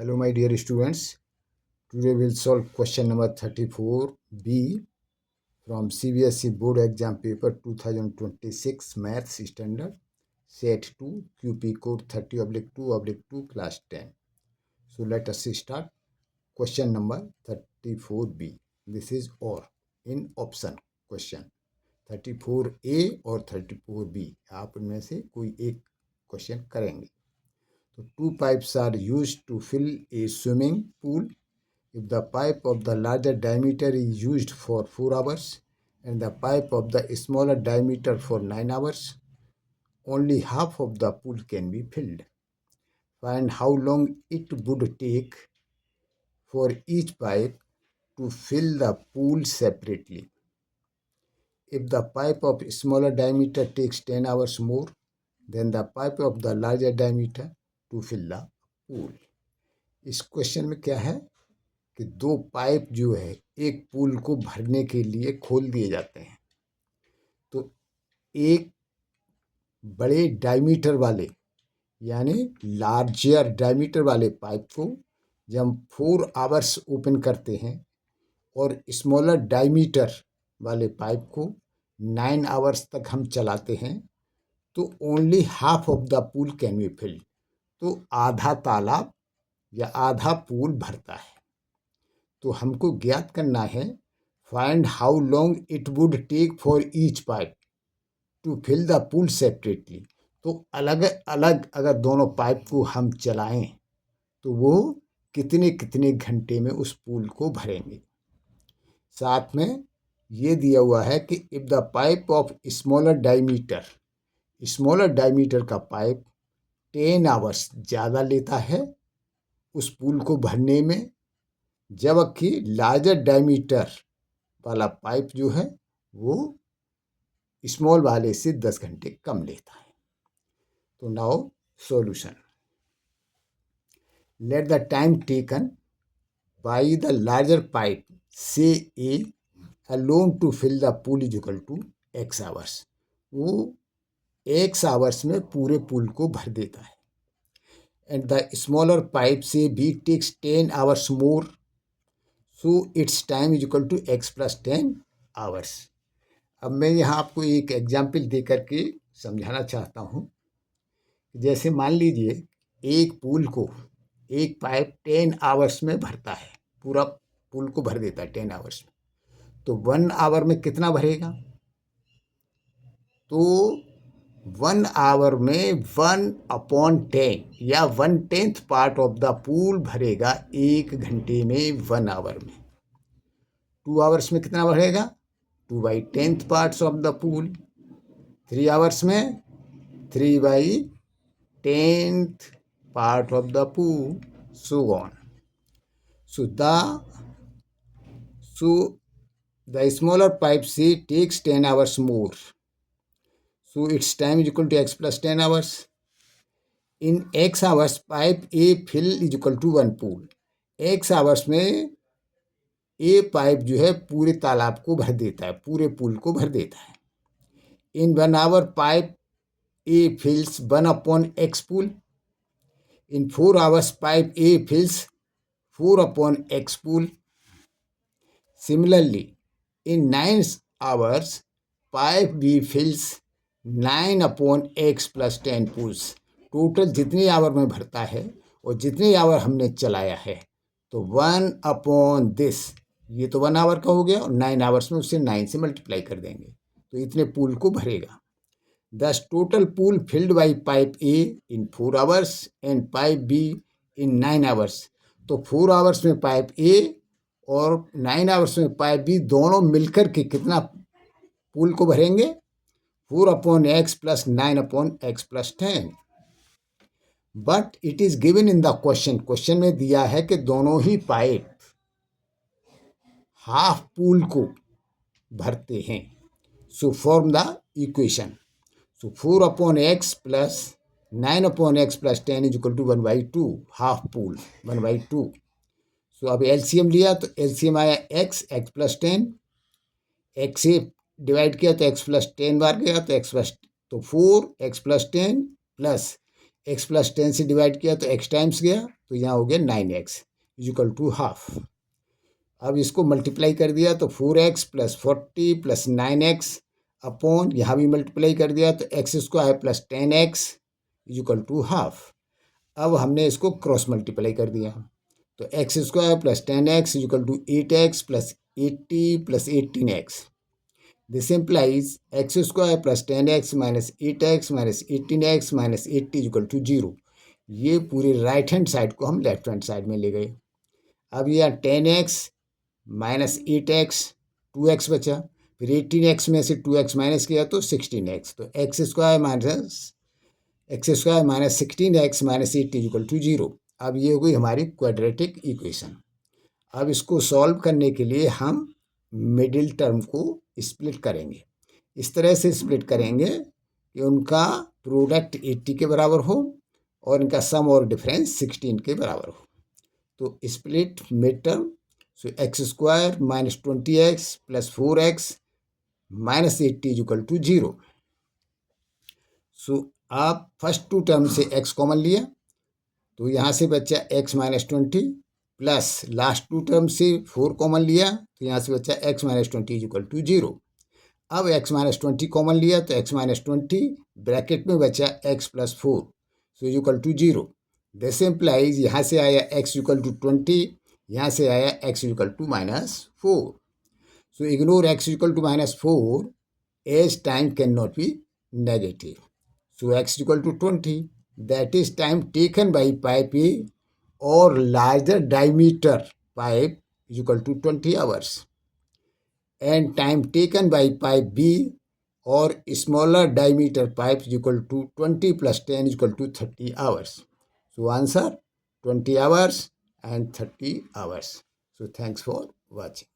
Hello my dear students, today we'll solve question number 34B from CBSE Board Exam Paper 2026 Maths Standard Set 2 QP Code 30/2/2 Class 10. So let us start question number 34B. This is or in option question 34A और 34B. आप उनमें से कोई एक question करेंगे. So two pipes are used to fill a swimming pool. If the pipe of the larger diameter is used for 4 hours and the pipe of the smaller diameter for 9 hours, only half of the pool can be filled. Find how long it would take for each pipe to fill the pool separately. If the pipe of smaller diameter takes 10 hours more than the pipe of the larger diameter to fill the pool. इस question में क्या है कि दो pipe जो है एक pool को भरने के लिए खोल दिए जाते हैं. तो एक बड़े डायमीटर वाले यानी लार्जर डायमीटर वाले पाइप को जब हम 4 आवर्स ओपन करते हैं और स्मॉलर डायमीटर वाले पाइप को 9 आवर्स तक हम चलाते हैं तो only half of the pool can be filled. तो आधा तालाब या आधा पूल भरता है. तो हमको ज्ञात करना है find how long it would take for each pipe to fill the pool separately. तो अलग अलग अगर दोनों पाइप को हम चलाएं तो वो कितने कितने घंटे में उस पूल को भरेंगे. साथ में ये दिया हुआ है कि if the pipe of smaller diameter का पाइप 10 आवर्स ज़्यादा लेता है उस पूल को भरने में, जबकि लार्जर डायमीटर वाला पाइप जो है वो स्मॉल वाले से 10 घंटे कम लेता है. तो now solution. Let the time taken by the larger pipe से A alone to fill the pool is equal to x hours. वो x आवर्स में पूरे पूल को भर देता है. एंड द स्मॉलर पाइप से भी takes 10 hours more, so its time is equal to x plus 10 hours. अब मैं यहाँ आपको एक एग्जाम्पल दे करके समझाना चाहता हूँ. जैसे मान लीजिए एक पूल को एक पाइप 10 आवर्स में भरता है, पूरा पूल को भर देता है 10 आवर्स में. तो 1 आवर में कितना भरेगा? तो 1 आवर में 1/10 या 1/10 पार्ट ऑफ द पूल भरेगा 1 घंटे में 1 आवर में. 2 आवर्स में कितना भरेगा? 2/10 parts of the pool. 3 hours में 3/10 part of the pool, so on. So the smaller pipe C takes 10 hours more, so its time is equal to x plus 10 hours. In x hours pipe A fill is equal to 1 pool. x hours में A pipe जो है पूरे तालाब को भर देता है, पूरे पूल को भर देता है. In 1 hour pipe A fills 1/x pool. In 4 hours pipe A fills 4/x pool. Similarly, in 9 hours pipe B fills 9/x plus 10 pools. Total जितने आवर में भरता है और जितने आवर हमने चलाया है तो 1/this, ये तो 1 आवर का हो गया और 9 आवर्स में उससे 9 से मल्टीप्लाई कर देंगे तो इतने पूल को भरेगा. Thus total pool filled by pipe A in 4 hours and pipe B in 9 hours. तो 4 आवर्स में पाइप A और 9 आवर्स में पाइप B दोनों मिलकर के कितना पूल को भरेंगे? 4/x plus 9/x plus 10. But it is given in the question में दिया है कि दोनों ही पाइप हाफ पूल को भरते हैं. So form the equation. So 4/x plus 9/x plus 10 is equal to 1/2, half pool 1/2. So अब LCM लिया तो LCM आया x plus 10, x से डिवाइड किया तो x plus 10 बार गया तो x plus, तो 4x plus 10 plus x plus 10 से डिवाइड किया तो x टाइम्स गया, तो यहाँ हो गया 9x इक्वल टू हाफ। अब इसको मल्टीप्लाई कर दिया तो 4x plus 40 plus 9x upon यहाँ भी मल्टीप्लाई कर दिया तो x square plus 10x equal to half. अब हमने इसको क्रॉस मल्टीप्लाई कर दिया तो x square plus 10x equal to 8x plus 80 plus 18x। This implies x square plus 10x minus 8x minus 18x minus 80 equal to 0। ये पूरे right hand side को हम लेफ्ट हैंड साइड में ले गए। अब यह 10x माइनस 8x 2x बचा, फिर 18x में से 2x माइनस किया तो 16x, तो x square minus 16x minus 80 equal to 0। अब ये हो गई हमारी क्वाड्रेटिक इक्वेशन। अब इसको सॉल्व करने के लिए हम मिडिल टर्म को स्प्लिट करेंगे। इस तरह से स्प्लिट करेंगे कि उनका प्रोडक्ट 80 के बराबर हो और इनका सम और डिफरेंस 16 के बराबर हो। तो split mid term, so x square minus 20x plus 4x minus 80 equal to 0। So आप फर्स्ट टू टर्म से x कॉमन लिया तो यहाँ से बचा x minus 20 plus last two term से 4 कॉमन लिया तो यहाँ से बचा x माइनस 20 इक्वल टू 0। अब x माइनस 20 कॉमन लिया तो x माइनस 20 ब्रैकेट में बचा x plus 4 so equal to 0। This implies यहाँ से आया x इक्वल टू 20, यहाँ से आया x equal to minus 4। So ignore x equal to minus 4 as time can not be negative. So x equal to 20, that is time taken by pipe A or larger diameter pipe is equal to 20 hours, and time taken by pipe B or smaller diameter pipe is equal to 20 plus 10 is equal to 30 hours. So answer 20 hours and 30 hours. So thanks for watching.